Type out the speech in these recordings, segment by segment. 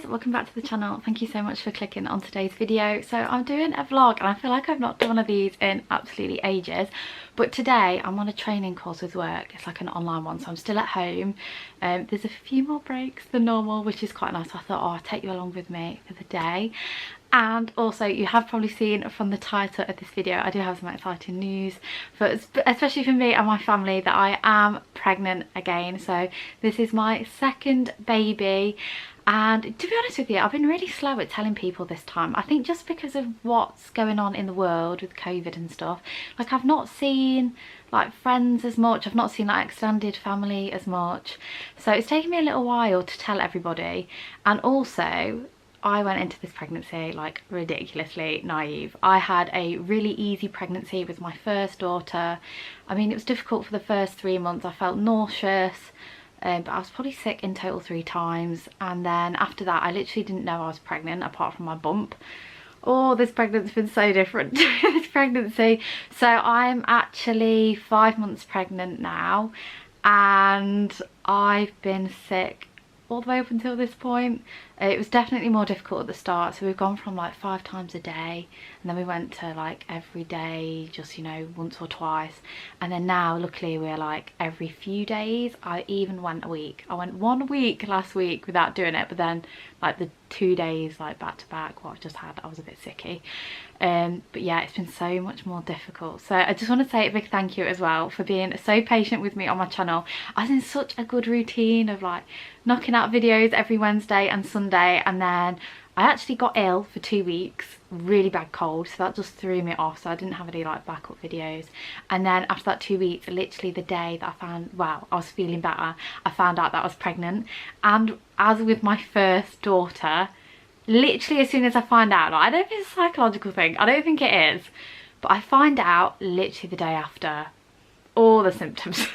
welcome back to the channel. Thank you so much for clicking on today's video. So I'm doing a vlog and I feel like I've not done one of these in absolutely ages, but today I'm on a training course with work. It's like an online one, so I'm still at home. There's a few more breaks than normal, which is quite nice. I thought, oh, I'll take you along with me for the day. And also, you have probably seen from the title of this video, I do have some exciting news, especially for me and my family, that I am pregnant again. So this is my second baby, and to be honest with you, I've been really slow at telling people this time. I think just because of what's going on in the world with COVID and stuff. Like, I've not seen like friends as much, I've not seen like extended family as much, so it's taken me a little while to tell everybody. And also, I went into this pregnancy like ridiculously naive. I had a really easy pregnancy with my first daughter. I mean, it was difficult for the first 3 months. I felt nauseous, but I was probably sick in total 3 times. And then after that, I literally didn't know I was pregnant apart from my bump. Oh, this pregnancy's been so different, this pregnancy. So I'm actually 5 months pregnant now, and I've been sick all the way up until this point. It was definitely more difficult at the start, so we've gone from like 5 times a day, and then we went to like every day, just, you know, once or twice, and then now luckily we're like every few days. I even went a week. I went 1 week last week without doing it, but then like the 2 days like back to back what I've just had, I was a bit sicky. But yeah, it's been so much more difficult. So I just want to say a big thank you as well for being so patient with me on my channel. I was in such a good routine of like knocking out videos every Wednesday and Sunday, and then I actually got ill for 2 weeks, really bad cold, so that just threw me off, so I didn't have any like backup videos. And then after that 2 weeks, literally the day that I found, well, I was feeling better, I found out that I was pregnant. And as with my first daughter, literally as soon as I find out, like, I don't think it's a psychological thing, I don't think it is, but I find out literally the day after all the symptoms.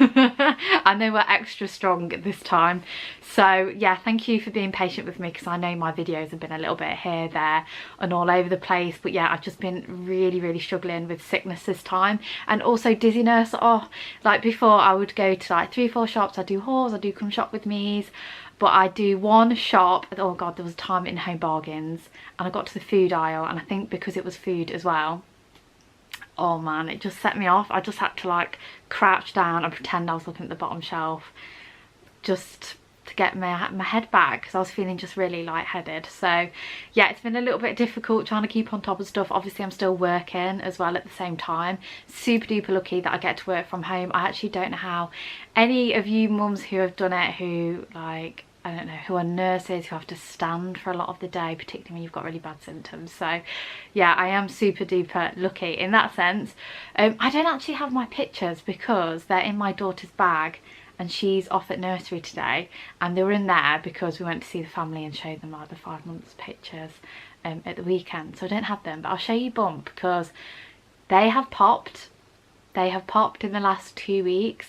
And they were extra strong this time. So yeah, thank you for being patient with me, because I know my videos have been a little bit here, there and all over the place. But yeah, I've just been really struggling with sickness this time, and also dizziness. Oh, like before I would go to like 3-4 shops. I do hauls, I do come shop with me's, but I do one shop. Oh god, there was a time in Home Bargains, and I got to the food aisle, and I think because it was food as well, oh man, it just set me off. I just had to like crouch down and pretend I was looking at the bottom shelf just to get my head back, because I was feeling just really lightheaded. So yeah, it's been a little bit difficult trying to keep on top of stuff. Obviously I'm still working as well at the same time. Super duper lucky that I get to work from home. I actually don't know how any of you mums who have done it, who like, I don't know, who are nurses, who have to stand for a lot of the day, particularly when you've got really bad symptoms. So yeah, I am super duper lucky in that sense. I don't actually have my pictures because they're in my daughter's bag, and she's off at nursery today, and they were in there because we went to see the family and showed them like the 5 months pictures at the weekend. So I don't have them, but I'll show you bump, because they have popped. They have popped in the last 2 weeks.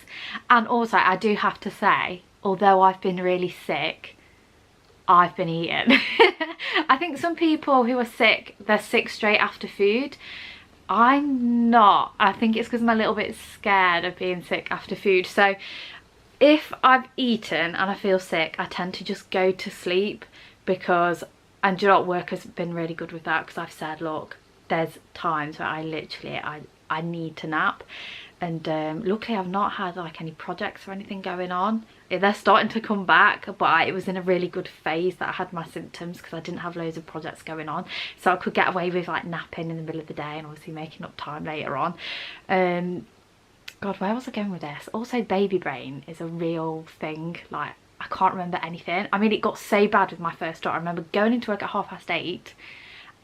And also I do have to say, although I've been really sick, I've been eating. I think some people who are sick, they're sick straight after food. I'm not. I think it's because I'm a little bit scared of being sick after food. So if I've eaten and I feel sick, I tend to just go to sleep, because, and do you know what, work has been really good with that, because I've said, look, there's times where I literally, I need to nap. And luckily I've not had like any projects or anything going on. They're starting to come back, but it was in a really good phase that I had my symptoms, because I didn't have loads of projects going on, so I could get away with like napping in the middle of the day and obviously making up time later on. God, where was I going with this? Also, baby brain is a real thing. Like, I can't remember anything. I mean, it got so bad with my first daughter. I remember going into work at 8:30,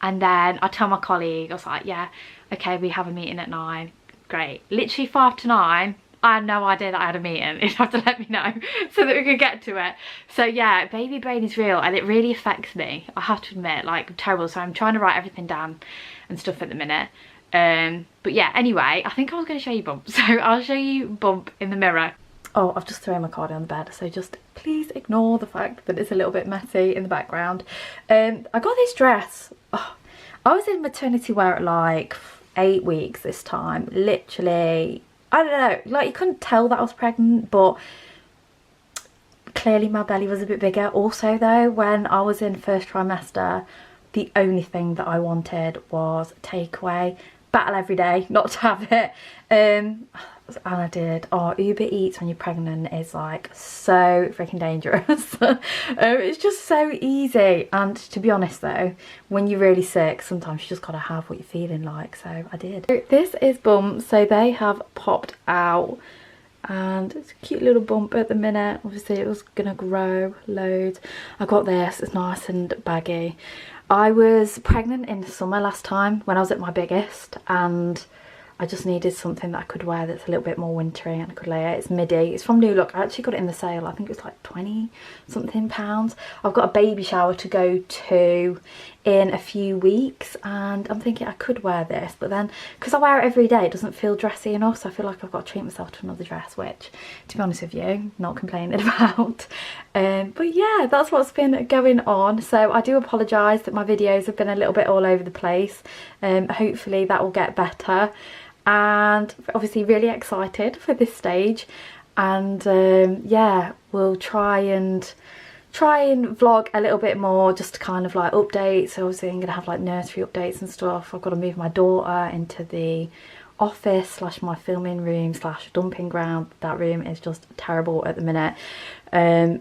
and then I tell my colleague, I was like, yeah, okay, we have a meeting at 9. Great. Literally 5 to 9, I had no idea that I had a meeting. You'd have to let me know so that we could get to it. So yeah, baby brain is real, and it really affects me, I have to admit. Like, terrible. So I'm trying to write everything down and stuff at the minute. But yeah, anyway, I think I was going to show you bump, so I'll show you bump in the mirror. Oh, I've just thrown my card on the bed, so just please ignore the fact that it's a little bit messy in the background. I got this dress. Oh, I was in maternity wear at like 8 weeks this time. Literally, I don't know, like, you couldn't tell that I was pregnant, but clearly my belly was a bit bigger. Also though, when I was in first trimester, the only thing that I wanted was takeaway. Battle every day not to have it. And I did. Oh, Uber Eats when you're pregnant is like so freaking dangerous. It's just so easy. And to be honest though, when you're really sick, sometimes you just gotta have what you're feeling like. So I did. This is bumps. So they have popped out. And it's a cute little bump at the minute. Obviously it was gonna grow loads. I got this, it's nice and baggy. I was pregnant in the summer last time when I was at my biggest, and I just needed something that I could wear that's a little bit more wintry and I could layer. It's midi. It's from New Look. I actually got it in the sale. I think it was like 20 something pounds. I've got a baby shower to go to in a few weeks and I'm thinking I could wear this, but then because I wear it every day it doesn't feel dressy enough, so I feel like I've got to treat myself to another dress, which to be honest with you, not complaining about. But yeah, that's what's been going on. So I do apologise that my videos have been a little bit all over the place. Hopefully that will get better. And obviously really excited for this stage, and yeah, we'll try and vlog a little bit more, just to kind of like update. So obviously I'm gonna have like nursery updates and stuff. I've got to move my daughter into the office slash my filming room slash dumping ground. That room is just terrible at the minute,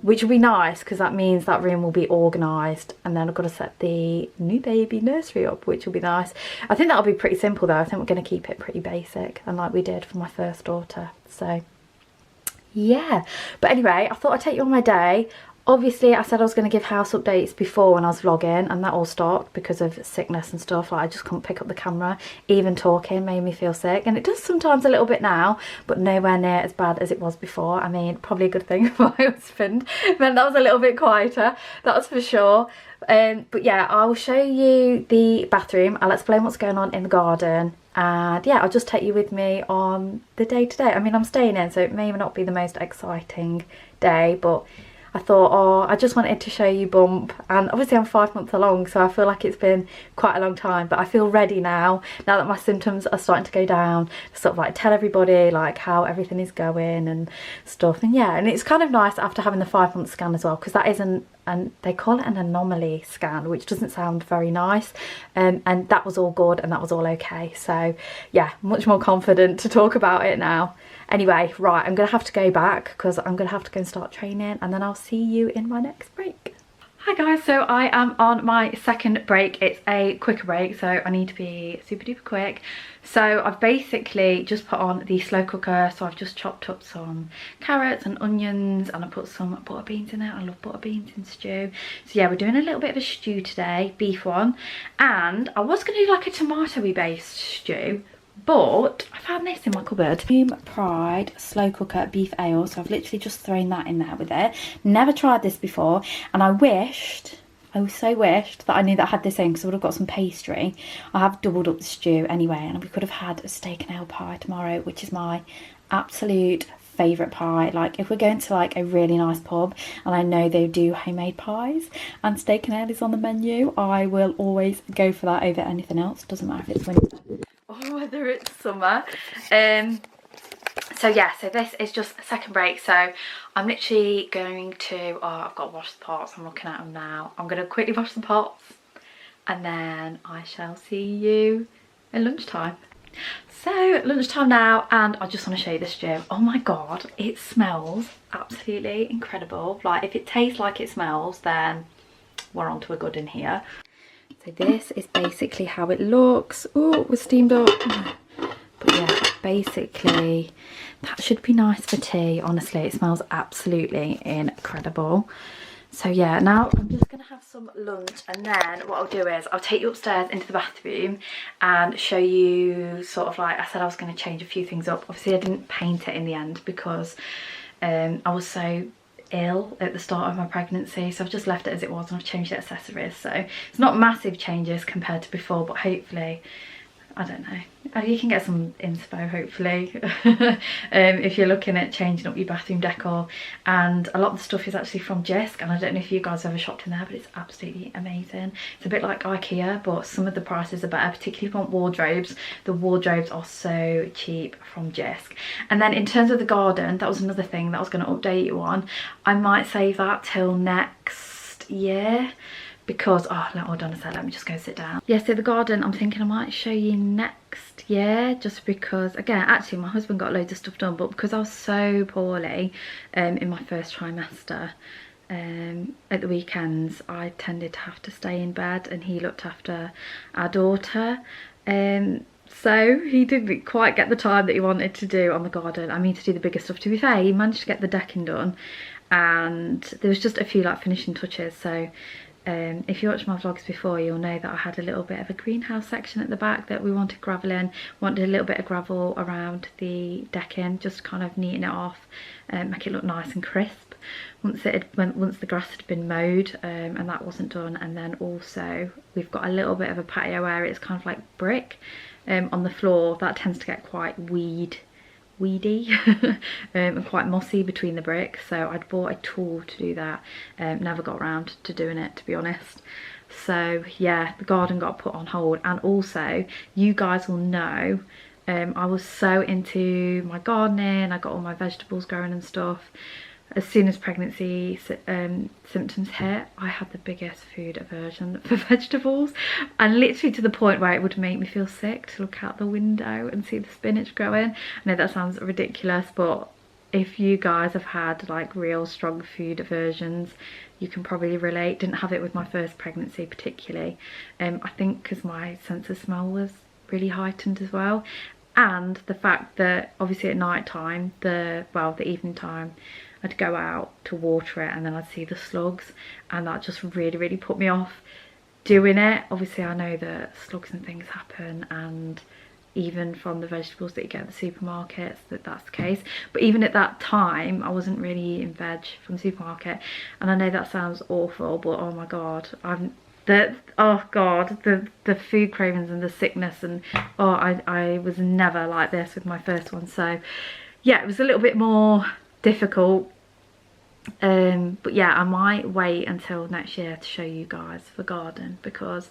which will be nice because that means that room will be organised, and then I've got to set the new baby nursery up, which will be nice. I think that'll be pretty simple though. I think we're going to keep it pretty basic and like we did for my first daughter. So yeah, but anyway, I thought I'd take you on my day. Obviously I said I was going to give house updates before when I was vlogging, and that all stopped because of sickness and stuff. Like I just couldn't pick up the camera. Even talking made me feel sick, and it does sometimes a little bit now, but nowhere near as bad as it was before. I mean, probably a good thing for my husband. It meant that was a little bit quieter, that's for sure. But yeah, I will show you the bathroom. I'll explain what's going on in the garden, and yeah, I'll just take you with me on the day to day. I mean, I'm staying in, so it may not be the most exciting day, but I thought, oh, I just wanted to show you bump. And obviously I'm 5 months along, so I feel like it's been quite a long time, but I feel ready now that my symptoms are starting to go down, to sort of like tell everybody like how everything is going and stuff. And yeah, and it's kind of nice after having the 5 month scan as well, because that isn't, and they call it an anomaly scan, which doesn't sound very nice, and that was all good and that was all okay. So yeah, much more confident to talk about it now. Anyway, right, I'm gonna have to go back because I'm gonna have to go and start training, and then I'll see you in my next break. Hi guys, so I am on my second break. It's a quicker break, so I need to be super duper quick. So I've basically just put on the slow cooker. So I've just chopped up some carrots and onions, and I put some butter beans in it. I love butter beans in stew. So yeah, we're doing a little bit of a stew today, beef one. And I was gonna do like a tomato-y based stew, but I found this in my cupboard. Pride slow cooker beef ale. So I've literally just thrown that in there with it. Never tried this before, and I so wished that I knew that I had this in, because I would have got some pastry. I have doubled up the stew anyway, and we could have had a steak and ale pie tomorrow, which is my absolute favourite pie. Like if we're going to like a really nice pub and I know they do homemade pies and steak and ale is on the menu, I will always go for that over anything else. Doesn't matter if it's winter or whether it's summer. So yeah, so this is just a second break. So I'm literally going to, oh, I've got to wash the pots. I'm looking at them now. I'm going to quickly wash the pots, and then I shall see you at lunchtime. So lunchtime now, and I just want to show you the stew. Oh my god, it smells absolutely incredible. Like if it tastes like it smells, then we're on to a good in here. So this is basically how it looks. Oh, we're steamed up. But yeah, basically that should be nice for tea. Honestly, it smells absolutely incredible. So yeah, now I'm just gonna have some lunch, and then what I'll do is I'll take you upstairs into the bathroom and show you sort of like, I said I was going to change a few things up. Obviously I didn't paint it in the end because I was so ill at the start of my pregnancy, so I've just left it as it was, and I've changed the accessories. So it's not massive changes compared to before, but hopefully I don't know. You can get some inspo hopefully if you're looking at changing up your bathroom decor. And a lot of the stuff is actually from Jysk, and I don't know if you guys have ever shopped in there, but it's absolutely amazing. It's a bit like IKEA, but some of the prices are better, particularly if you want wardrobes. The wardrobes are so cheap from Jysk. And then in terms of the garden, that was another thing that I was going to update you on. I might save that till next year, because hold on a sec, let me just go sit down. Yeah, so the garden, I'm thinking I might show you next year, just because, again, actually my husband got loads of stuff done, but because I was so poorly in my first trimester, at the weekends I tended to have to stay in bed, and he looked after our daughter, so he didn't quite get the time that he wanted to do on the garden. I mean, to do the bigger stuff. To be fair, he managed to get the decking done, and there was just a few like finishing touches. So if you watched my vlogs before, you'll know that I had a little bit of a greenhouse section at the back that we wanted gravel in. Wanted a little bit of gravel around the decking, just kind of neaten it off, make it look nice and crisp. Once the grass had been mowed, and that wasn't done. And then also we've got a little bit of a patio area. It's kind of like brick on the floor. That tends to get quite weedy and quite mossy between the bricks, so I'd bought a tool to do that. Never got around to doing it, to be honest. So yeah, the garden got put on hold. And also, you guys will know, I was so into my gardening. I got all my vegetables growing and stuff. As soon as pregnancy symptoms hit, I had the biggest food aversion for vegetables, and literally to the point where it would make me feel sick to look out the window and see the spinach growing. I know that sounds ridiculous, but if you guys have had like real strong food aversions, you can probably relate. Didn't have it with my first pregnancy particularly. I think because my sense of smell was really heightened as well, and the fact that obviously at night time, the evening time, I'd go out to water it and then I'd see the slugs, and that just really put me off doing it. Obviously I know that slugs and things happen, and even from the vegetables that you get at the supermarkets that's the case, but even at that time I wasn't really eating veg from the supermarket. And I know that sounds awful, but oh my god, the food cravings and the sickness, and I was never like this with my first one. So yeah, it was a little bit more difficult, but yeah, I might wait until next year to show you guys the garden, because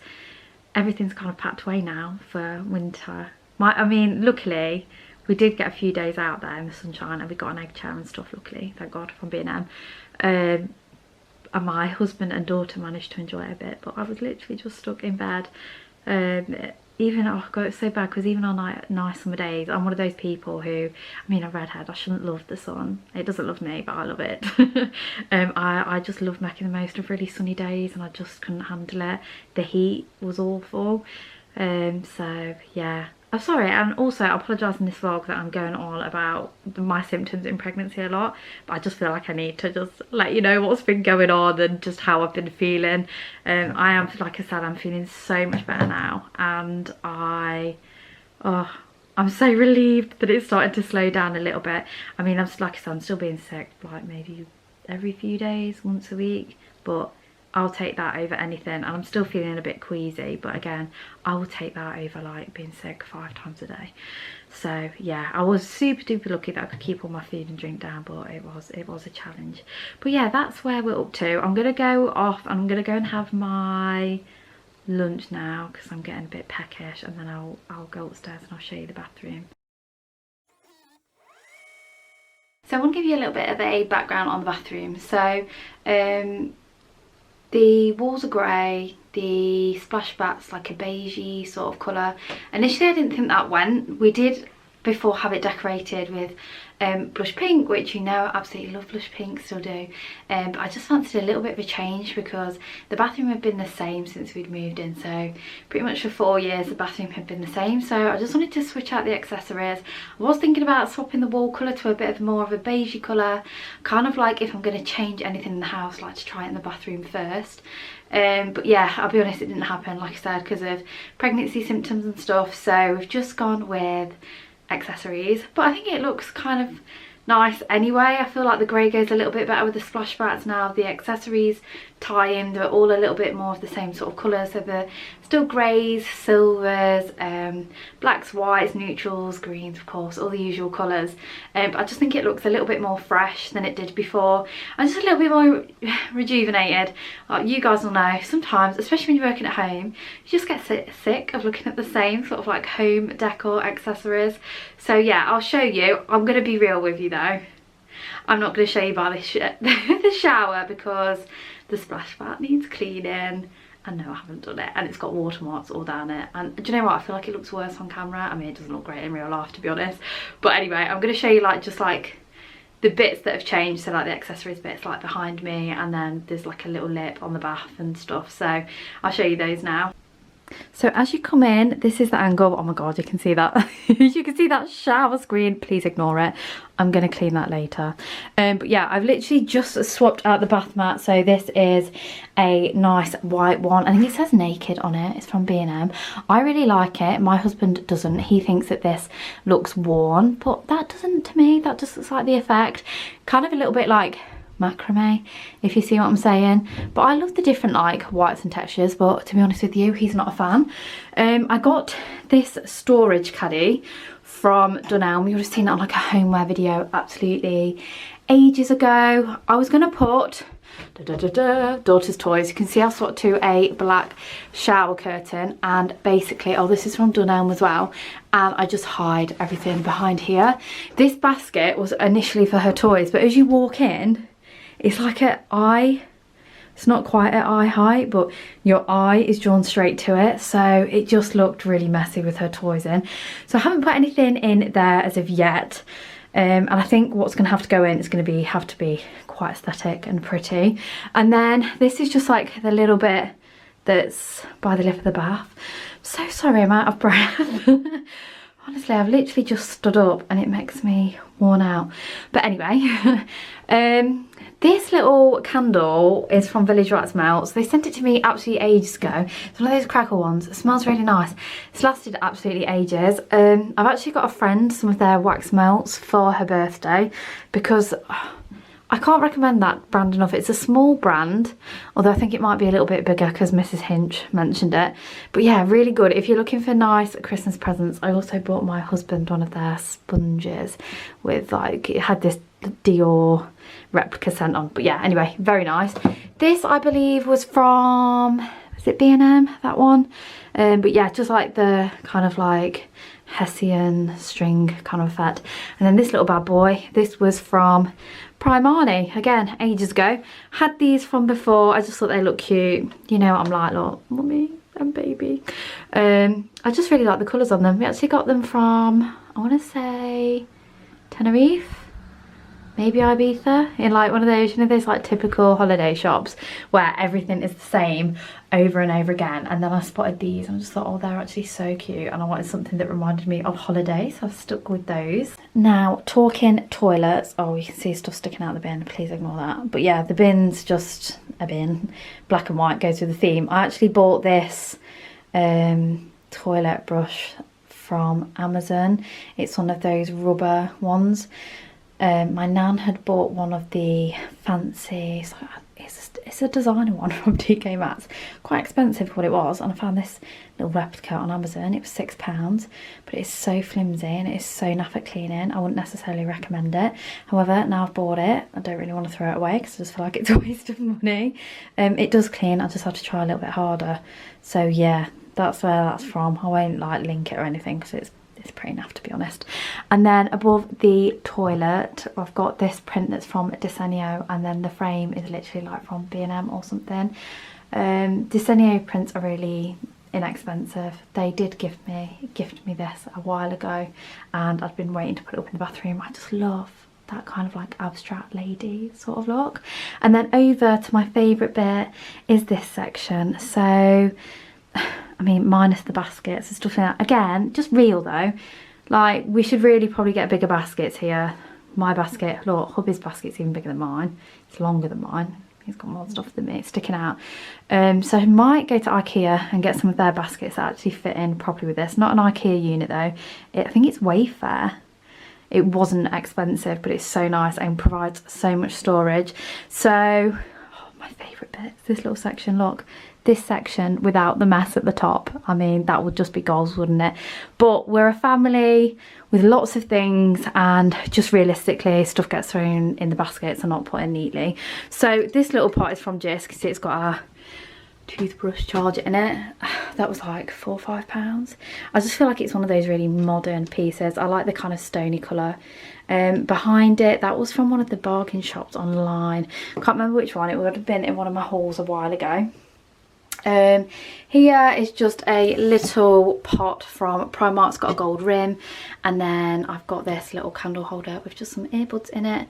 everything's kind of packed away now for winter. I mean, luckily we did get a few days out there in the sunshine, and we got an egg chair and stuff, luckily, thank god, if I'm being and my husband and daughter managed to enjoy it a bit, but I was literally just stuck in bed. Even, oh god, it's so bad, because even on nice summer days, I'm one of those people who, I mean, a redhead, I shouldn't love the sun. It doesn't love me, but I love it. I just love making the most of really sunny days, and I just couldn't handle it. The heat was awful. So yeah, I'm sorry, and also I apologise in this vlog that I'm going on about my symptoms in pregnancy a lot, but I just feel like I need to just let you know what's been going on and just how I've been feeling. I am, like I said, I'm feeling so much better now, and I'm so relieved that it's starting to slow down a little bit. I mean, like I said, I'm still being sick like maybe every few days, once a week, but I'll take that over anything. And I'm still feeling a bit queasy, but again, I will take that over like being sick 5 times a day. So yeah, I was super duper lucky that I could keep all my food and drink down, but it was a challenge. But yeah, that's where we're up to. I'm gonna go off and I'm gonna go and have my lunch now, because I'm getting a bit peckish, and then I'll go upstairs and I'll show you the bathroom. So I want to give you a little bit of a background on the bathroom. So the walls are grey, the splashback's like a beigey sort of colour. Initially I didn't think that went. We did before have it decorated with blush pink, which you know I absolutely love blush pink, still do, but I just fancied a little bit of a change, because the bathroom had been the same since we'd moved in. So pretty much for 4 years the bathroom had been the same, so I just wanted to switch out the accessories. I was thinking about swapping the wall colour to a bit of more of a beigey colour, kind of like if I'm going to change anything in the house, like to try it in the bathroom first. But yeah, I'll be honest, it didn't happen, like I said, because of pregnancy symptoms and stuff. So we've just gone with accessories, but I think it looks kind of nice anyway. I feel like the grey goes a little bit better with the splashbacks now. The accessories tie in, they're all a little bit more of the same sort of colour, so they're still greys, silvers, blacks, whites, neutrals, greens, of course, all the usual colours. But I just think it looks a little bit more fresh than it did before, and just a little bit more rejuvenated. Like you guys will know, sometimes, especially when you're working at home, you just get sick of looking at the same sort of like home decor accessories. So yeah, I'll show you. I'm going to be real with you though. I'm not going to show you by the shower because the splashback needs cleaning, and no, I haven't done it, and it's got watermarks all down it. And do you know what, I feel like it looks worse on camera. I mean, it doesn't look great in real life, to be honest, but anyway, I'm going to show you like just like the bits that have changed. So like the accessories bits like behind me, and then there's like a little lip on the bath and stuff, so I'll show you those now. So as you come in, this is the angle. Oh my god, you can see that. You can see that shower screen. Please ignore it. I'm going to clean that later. But yeah, I've literally just swapped out the bath mat. So this is a nice white one. I think it says naked on it. It's from B&M. I really like it. My husband doesn't. He thinks that this looks worn, but that doesn't to me. That just looks like the effect. Kind of a little bit like macrame, if you see what I'm saying. But I love the different like whites and textures, but to be honest with you, he's not a fan. I got this storage caddy from Dunelm. You would have seen that on like a homeware video absolutely ages ago. I was gonna put daughter's toys. You can see I've swapped to a black shower curtain, and basically, oh, this is from Dunelm as well, and I just hide everything behind here. This basket was initially for her toys, but as you walk in, it's like an eye. It's not quite at eye height, but your eye is drawn straight to it, so it just looked really messy with her toys in. So I haven't put anything in there as of yet, and I think what's going to have to go in is going to have to be quite aesthetic and pretty. And then this is just like the little bit that's by the lip of the bath. I'm so sorry I'm out of breath. Honestly, I've literally just stood up and it makes me worn out. But anyway, this little candle is from Village Rats Melts. They sent it to me absolutely ages ago. It's one of those crackle ones. It smells really nice. It's lasted absolutely ages. I've actually got a friend some of their wax melts for her birthday, because I can't recommend that brand enough. It's a small brand, although I think it might be a little bit bigger because Mrs. Hinch mentioned it. But yeah, really good. If you're looking for nice Christmas presents, I also bought my husband one of their sponges with like, it had this Dior replica scent on. But yeah, anyway, very nice. This I believe was from, was it B&M, that one? But yeah, just like the kind of like Hessian string kind of effect. And then this little bad boy, this was from Primani, again, ages ago. Had these from before, I just thought they looked cute. You know what I'm like, look, mummy and baby. I just really like the colours on them. We actually got them from, I want to say, Tenerife, maybe Ibiza, in like one of those, you know, those like typical holiday shops where everything is the same over and over again. And then I spotted these and I just thought, oh, they're actually so cute, and I wanted something that reminded me of holidays, so I've stuck with those. Now, talking toilets, oh, you can see stuff sticking out the bin, please ignore that. But yeah, the bin's just a bin, black and white, goes with the theme. I actually bought this toilet brush from Amazon. It's one of those rubber ones. My nan had bought one of the fancy, it's a designer one from TK Maxx, quite expensive for what it was, and I found this little replica on Amazon. It was £6, but it's so flimsy and it's so naff at cleaning. I wouldn't necessarily recommend it. However, now I've bought it, I don't really want to throw it away because I just feel like it's a waste of money. It does clean, I just have to try a little bit harder. So yeah, that's where that's from. I won't like link it or anything because it's pretty naff, to be honest. And then above the toilet, I've got this print that's from Desenio, and then the frame is literally like from B&M or something. Desenio prints are really inexpensive. They did gift me this a while ago, and I've been waiting to put it up in the bathroom. I just love that kind of like abstract lady sort of look. And then over to my favourite bit is this section. So I mean, minus the baskets and stuff like that. Again, just real though. Like, we should really probably get bigger baskets here. My basket, look, hubby's basket's even bigger than mine. It's longer than mine. He's got more stuff than me, it's sticking out. So I might go to IKEA and get some of their baskets that actually fit in properly with this. Not an IKEA unit though. I think it's Wayfair. it wasn't expensive, but it's so nice and provides so much storage. So my favourite bit is this little section. Look, this section without the mess at the top. I mean, that would just be goals, wouldn't it? But we're a family with lots of things, and just realistically stuff gets thrown in the baskets and not put in neatly. So this little pot is from Jis, because it's got a toothbrush charger in it. That was like £4 or £5. I just feel like it's one of those really modern pieces. I like the kind of stony colour. Behind it, that was from one of the bargain shops online. Can't remember which one. It would have been in one of my hauls a while ago. Here is just a little pot from Primark. It's got a gold rim, and then I've got this little candle holder with just some earbuds in it.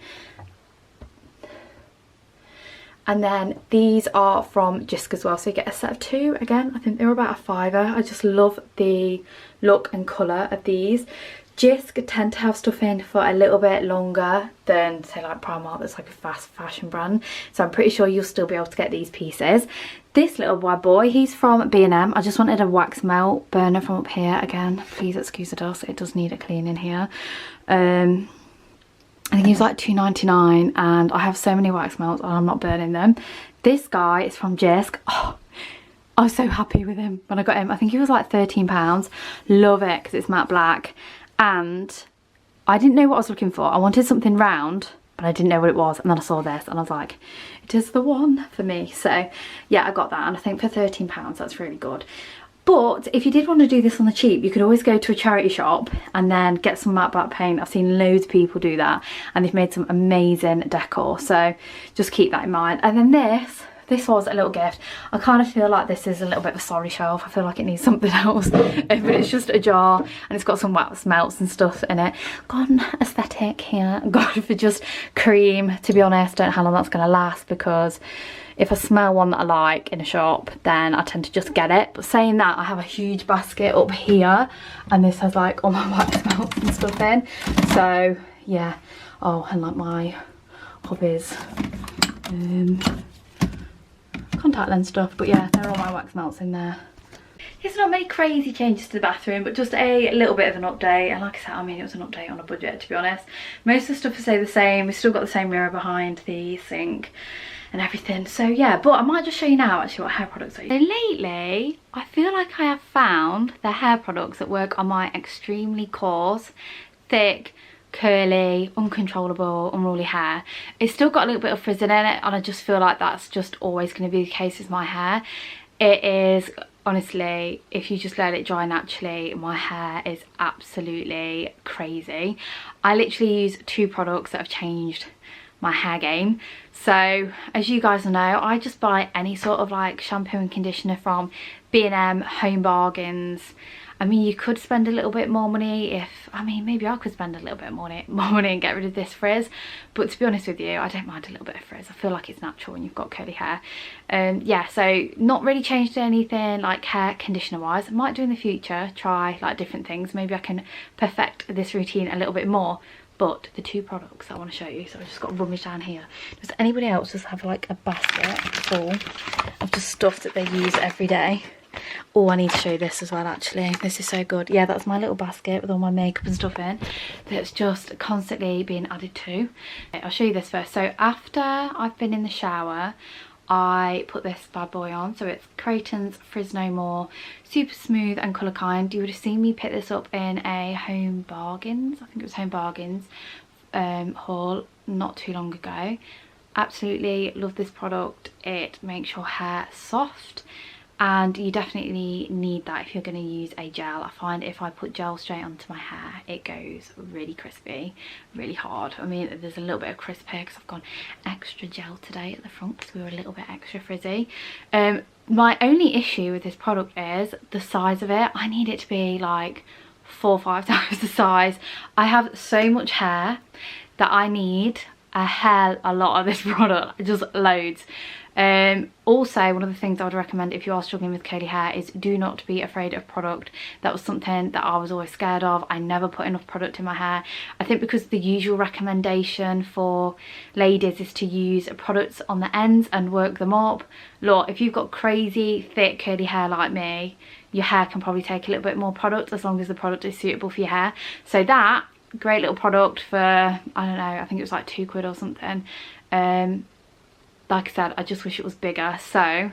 And then these are from Jis as well, so you get a set of 2. Again, I think they were about £5. I just love the look and colour of these. Jis tend to have stuff in for a little bit longer than, say, like Primark, that's like a fast fashion brand. So I'm pretty sure you'll still be able to get these pieces. This little bad boy, he's from B&M. I just wanted a wax melt burner from up here. Again, please excuse the dust, it does need a clean in here. I think he was like £2.99, and I have so many wax melts and I'm not burning them. This guy is from Jis. Oh, I was so happy with him when I got him. I think he was like £13. Love it because it's matte black. And I didn't know what I was looking for. I wanted something round, but I didn't know what it was. And then I saw this and I was like, it is the one for me. So yeah, I got that. And I think for £13, that's really good. But if you did want to do this on the cheap, you could always go to a charity shop and then get some matte black paint. I've seen loads of people do that, and they've made some amazing decor. So just keep that in mind. And then this was a little gift. I kind of feel like this is a little bit of a sorry shelf. I feel like it needs something else. But it's just a jar, and it's got some wax melts and stuff in it. Gone aesthetic here. Gone for just cream. To be honest, don't know how long that's going to last, because if I smell one that I like in a shop, then I tend to just get it. But saying that, I have a huge basket up here, and this has like all my wax melts and stuff in. So yeah. Oh, and like my hobbies. Contact lens stuff, but yeah, there are all my wax melts in there. It's not many crazy changes to the bathroom, but just a little bit of an update. And like I said, I mean, it was an update on a budget, to be honest. Most of the stuff will stay the same. We've still got the same mirror behind the sink and everything. So yeah, but I might just show you now actually what hair products I use. So lately, I feel like I have found the hair products that work on my extremely coarse, thick, curly, uncontrollable, unruly hair. It's still got a little bit of frizz in it, and I just feel like that's just always going to be the case with my hair. It is, honestly, if you just let it dry naturally, my hair is absolutely crazy. I literally use 2 products that have changed my hair game. So as you guys know, I just buy any sort of like shampoo and conditioner from B&M, Home Bargains. I mean, you could spend a little bit more money if, I mean, maybe I could spend a little bit more money and get rid of this frizz. But to be honest with you, I don't mind a little bit of frizz. I feel like it's natural when you've got curly hair. Yeah, so not really changed anything like hair conditioner wise. I might do in the future, try like different things. Maybe I can perfect this routine a little bit more. But the 2 products I want to show you, so I've just got to rummage down here. Does anybody else just have like a basket full of just stuff that they use every day? Oh, I need to show you this as well, actually. This is so good. Yeah, that's my little basket with all my makeup and stuff in, that's just constantly being added to. Okay, I'll show you this first. So after I've been in the shower, I put this bad boy on. So it's Creighton's Frizz No More Super Smooth and Colour Kind. You would have seen me pick this up in a Home Bargains, I think it was Home Bargains haul not too long ago. Absolutely love this product. It makes your hair soft, and you definitely need that if you're going to use a gel. I find if I put gel straight onto my hair, it goes really crispy, really hard. I mean, there's a little bit of crisp here because I've gone extra gel today at the front because we were a little bit extra frizzy. My only issue with this product is the size of it. I need it to be like 4 or 5 times the size. I have so much hair that I need a lot of this product, just loads. Also, one of the things I would recommend if you are struggling with curly hair is do not be afraid of product. That was something that I was always scared of. I never put enough product in my hair. I think because the usual recommendation for ladies is to use products on the ends and work them up. Look, if you've got crazy thick curly hair like me, your hair can probably take a little bit more product as long as the product is suitable for your hair. So that great little product for, I don't know, I think it was like £2 or something. Like I said, I just wish it was bigger, so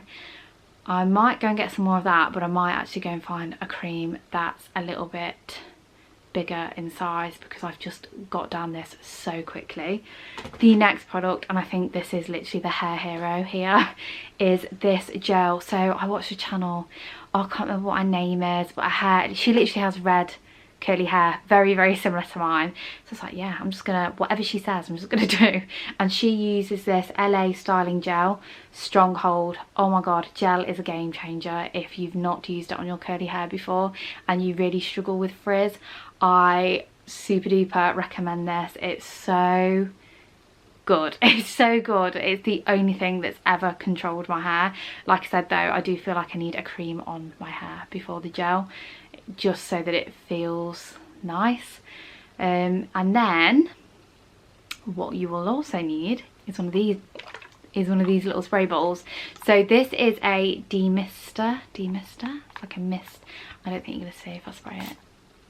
I might go and get some more of that, but I might actually go and find a cream that's a little bit bigger in size, because I've just got down this so quickly. The next product, and I think this is literally the hair hero here, is this gel. So I watched a channel, I can't remember what her name is, but she literally has red curly hair, very, very similar to mine. So it's like, yeah, I'm just gonna, whatever she says, I'm just gonna do. And she uses this LA styling gel, Stronghold. Oh my god, gel is a game changer. If you've not used it on your curly hair before and you really struggle with frizz, I super duper recommend this. It's so good. It's so good. It's the only thing that's ever controlled my hair. Like I said though, I do feel like I need a cream on my hair before the gel, just so that it feels nice. And then what you will also need is one of these little spray bottles. So this is a demister, like a mist. I don't think you're gonna see if I spray it.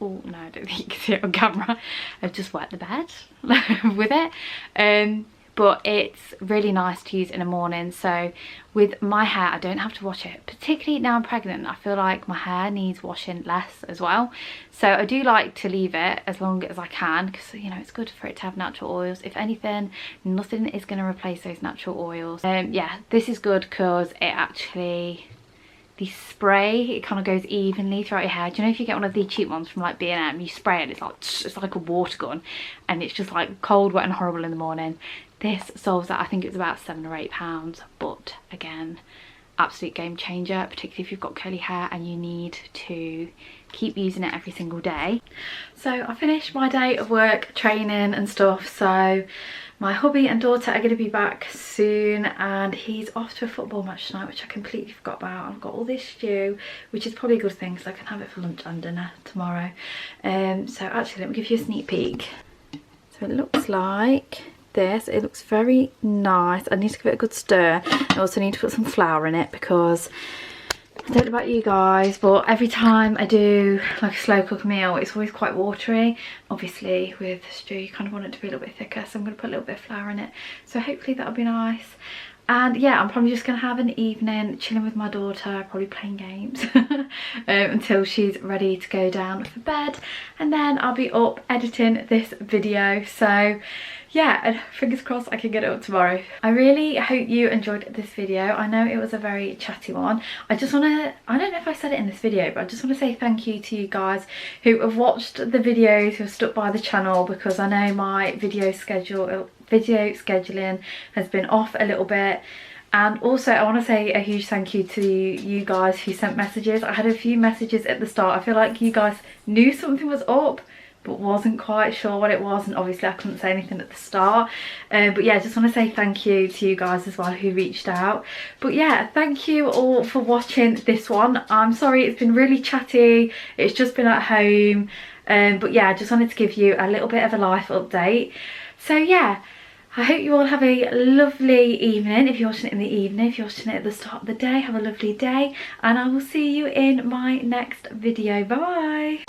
Oh no, I don't think you can see it on camera. I've just wet the bed with it. But it's really nice to use in the morning. So with my hair, I don't have to wash it, particularly now I'm pregnant. I feel like my hair needs washing less as well, so I do like to leave it as long as I can, because you know it's good for it to have natural oils. If anything, nothing is going to replace those natural oils. Yeah, this is good because it actually, the spray, it kind of goes evenly throughout your hair. Do you know if you get one of the cheap ones from like B&M, you spray it, it's like a water gun, and it's just like cold, wet and horrible in the morning. This solves that. I think it was about £7 or £8, but again, absolute game changer, particularly if you've got curly hair and you need to keep using it every single day. So I finished my day of work, training and stuff. So my hubby and daughter are going to be back soon, and he's off to a football match tonight, which I completely forgot about. I've got all this stew, which is probably a good thing because I can have it for lunch and dinner tomorrow. So actually, let me give you a sneak peek. So it looks like this. It looks very nice. I need to give it a good stir. I also need to put some flour in it, because I don't know about you guys, but every time I do like a slow cook meal, it's always quite watery. Obviously with stew you kind of want it to be a little bit thicker, so I'm going to put a little bit of flour in it, so hopefully that'll be nice. And yeah, I'm probably just going to have an evening chilling with my daughter, probably playing games until she's ready to go down for bed, and then I'll be up editing this video. So yeah, and fingers crossed I can get it up tomorrow. I really hope you enjoyed this video. I know it was a very chatty one. I just want to, I don't know if I said it in this video, but I just want to say thank you to you guys who have watched the videos, who have stuck by the channel, because I know my video scheduling has been off a little bit. And also I want to say a huge thank you to you guys who sent messages. I had a few messages at the start. I feel like you guys knew something was up but wasn't quite sure what it was, and obviously I couldn't say anything at the start. But yeah, I just want to say thank you to you guys as well who reached out. But yeah, thank you all for watching this one. I'm sorry it's been really chatty, it's just been at home. But yeah, I just wanted to give you a little bit of a life update. So yeah, I hope you all have a lovely evening. If you're watching it in the evening, if you're watching it at the start of the day, have a lovely day, and I will see you in my next video. Bye bye.